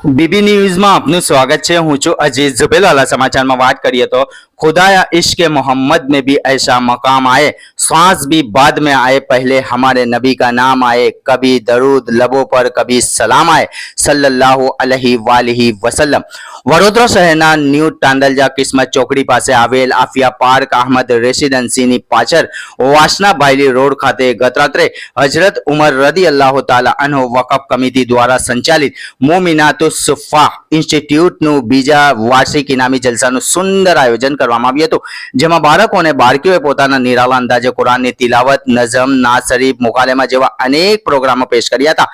बीबी news में आपનું स्वागत है। हूँ છું अजीज जुबेलवाला। समाचार में बात करिए तो खुदाया इश्क मोहम्मद में भी ऐसा मकाम आए, सांस भी बाद में आए, पहले हमारे नबी का नाम आए, कभी दरूद लबों पर कभी सलाम आए, सल्लल्लाहु अलैहि वसल्लम। वडोदरा शहરના ન્યૂ તાંડલજા કિસ્મત ચોકડી પાસે આવેલ આફિયા પાર્ક અહમદ રેસિડેન્સીની પાછળ વાસનાભાઈલી રોડ ખાતે ગતરાત્રે હજરત ઉમર રદિયલ્લાહુ તાલા અન્હુ વકફ કમિટી દ્વારા સંચાલિત મોમિનાતુસ સુફા ઇન્સ્ટિટ્યૂટનું બીજા વાર્ષિક ઇનામી જલસાનું સુંદર આયોજન કરવામાં આવ્યું હતું, જેમાં બાળકો અને બાળકીઓએ પોતાના નિરાલા અંદાજે કુરાનની તિલાવત, નઝમ, નાત શરીફ, મુકાલેમા જેવા અનેક પ્રોગ્રામો પેશ કર્યા હતા,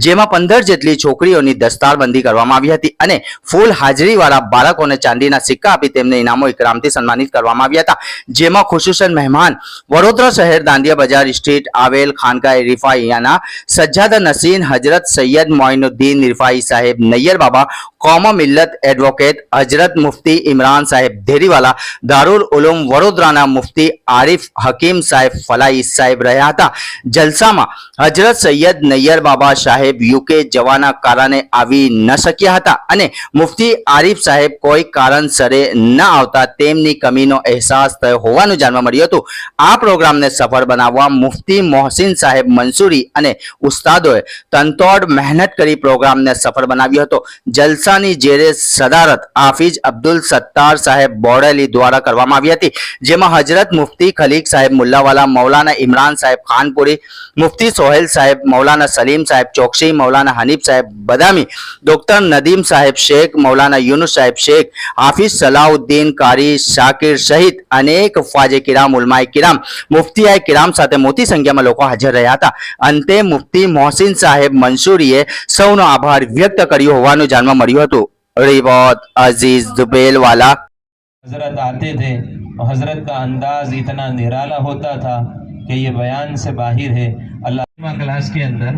જેમાં 15 જેટલી છોકરીઓની દસ્તારબંધી કરવામાં આવી હતી અને ફૂલ હાજરી વાળા બાળકોને ચાંદીના સિક્કા આપી તેમને ઇનામો ઇકરામથી સન્માનિત કરવામાં આવ્યા હતા, જેમાં ખુશૂસન મહેમાન વડોદરા શહેર દાંડિયા બજાર સ્ટ્રીટ આવેલ ખાનકાએ રિફાઈયાના સજ્જાદા નસીન હજરત સૈયદ મોઇનુદ્દીન રિફાઈ સાહેબ નૈયર બાબા કૌમ મિલ્લત એડવોકેટ હજરત મુફ્તી ઇમરાન સાહેબ ધેરીવાલા દારુલ ઉલૂમ વડોદરાના મુફ્તી આરિફ હકીમ સાહેબ ફલાઈ સાહેબ રહ્યા હતા। જલસામાં હજરત સૈયદ નૈયર બાબા સાહેબ યુકે જવાના કારણે આવી ન શક્યા હતા અને મુફ્તી આરિફ સાહેબ કોઈ કારણસરે ન આવતા તેમની કમીનો અહેસાસ થયો હોવાનું જાણવા મળ્યું હતું। આ પ્રોગ્રામને સફળ બનાવવા મુફ્તી મોહસિન સાહેબ મંસૂરી અને ઉસ્તાદોએ તનતોડ મહેનત કરી પ્રોગ્રામને સફળ બનાવ્યો હતો। જલસાની જેરે સદારત હાફિઝ અબ્દુલ સત્તાર સાહેબ બોડેલી દ્વારા કરવામાં આવી હતી, જેમાં હજરત મુફ્તી ખલીક સાહેબ મુલ્લાવાલા, મૌલાના ઇમરાન સાહેબ ખાનપુરી, મુફ્તી સોહેલ સાહેબ, મૌલાના સલીમ સાહેબ ચોકસી, મૌલાના હનીફ સાહેબ બદામી, ડોક્ટર નદીમ સાહેબ શેખ, મૌલાના યુનુસ સાહેબ શેખ, હાફિઝ સલાઉદ્દીન कारी શાકિર સહિત અનેક ખ્વાજે કિરામ, ઉલમાએ કિરામ, મુફ્તીએ કિરામ સાથે મોટી સંખ્યામાં લોકો હાજર રહ્યા હતા। અંતે મુફ્તી મોહસિન સાહેબ મંસૂરીએ સૌનો આભાર વ્યક્ત કર્યો હોવાનું જાણવા મળ્યું હતું। रिपोर्ट अजीज जुबेलवाला। हजरत आते थे और हजरत का अंदाज इतना निराला होता था कि ये बयान से बाहिर है। अल्लाह क्लास के अंदर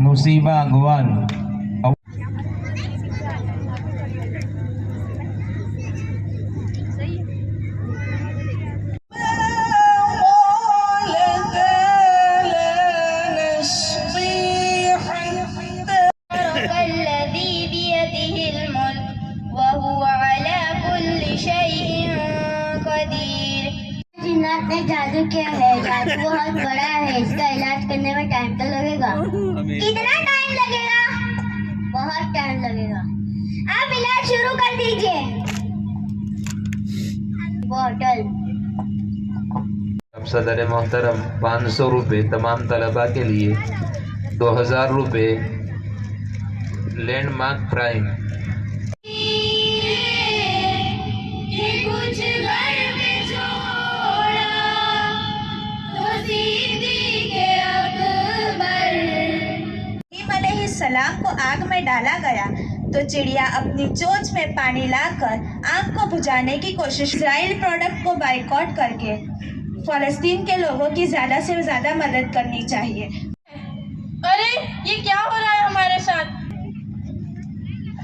मुसीबा अगवान ने जादू क्या है? जादू बहुत बड़ा है, इसका इलाज करने में टाइम तो लगेगा। कितना टाइम लगेगा? बहुत टाइम लगेगा। आप इलाज शुरू कर दीजिए। बॉटल अब सदर मोहतरम 500 रुपये तमाम तलबा के लिए, 2000 रुपये लैंडमार्क प्राइम। सलाम को आग में डाला गया तो चिड़िया अपनी चोंच में पानी लाकर आग को बुझाने की कोशिश। इजराइल प्रोडक्ट को बाइकआउट करके फलस्तीन के लोगों की ज्यादा से ज्यादा मदद करनी चाहिए। अरे ये क्या हो रहा है हमारे साथ?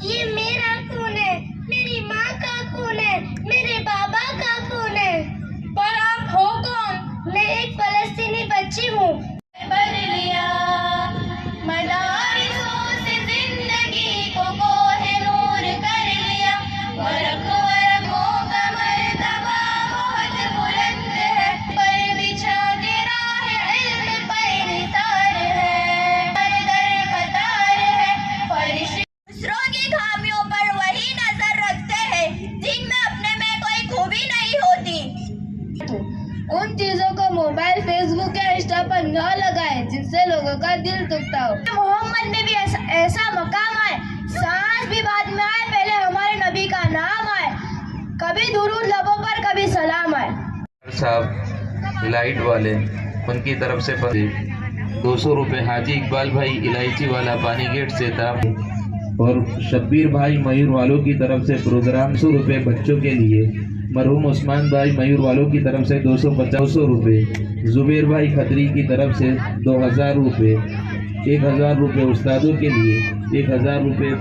ये मेरा खून है, मेरी माँ का खून है, मेरे बाबा का खून है। पर आप हो कौन? मैं एक फलस्तीनी बच्ची हूँ। उन चीजों को मोबाइल, फेसबुक या इंस्टा पर न लगाएं जिनसे लोगों का दिल दुखता हो। मोहम्मद में भी ऐसा मकाम आए, सांस भी बाद में आए, पहले हमारे नबी का नाम आए, कभी दुरूद लबों पर कभी सलाम आए। साहब लाइट वाले उनकी तरफ से 200 रुपये हाजी इकबाल भाई इलायची वाला पानी गेट से था, और शब्बीर भाई मयूर वालों की तरफ से प्रोग्राम 100 रुपये बच्चों के लिए, मरहूम उस्मान भाई मयूर वालों की तरफ से 250 रुपये, जुबेर भाई खतरी की तरफ से 2000 रुपये, 1000 रुपये उस्तादों के लिए, 1000 रुपये।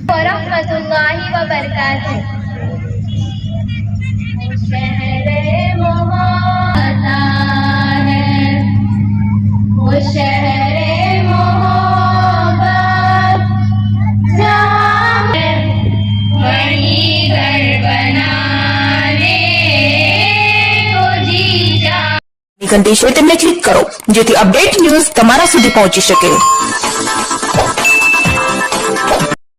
वरहमतुल्लाहि व बरकातुहू। शहरे मोहब्बत है, वो शहरे मोहब्बत, जहाँ है वहीं घर बनाने को जी जा। ઘંટી છે તેમને ક્લિક કરો જેથી અપડેટ ન્યૂઝ તમારા સુધી પહોંચી શકે।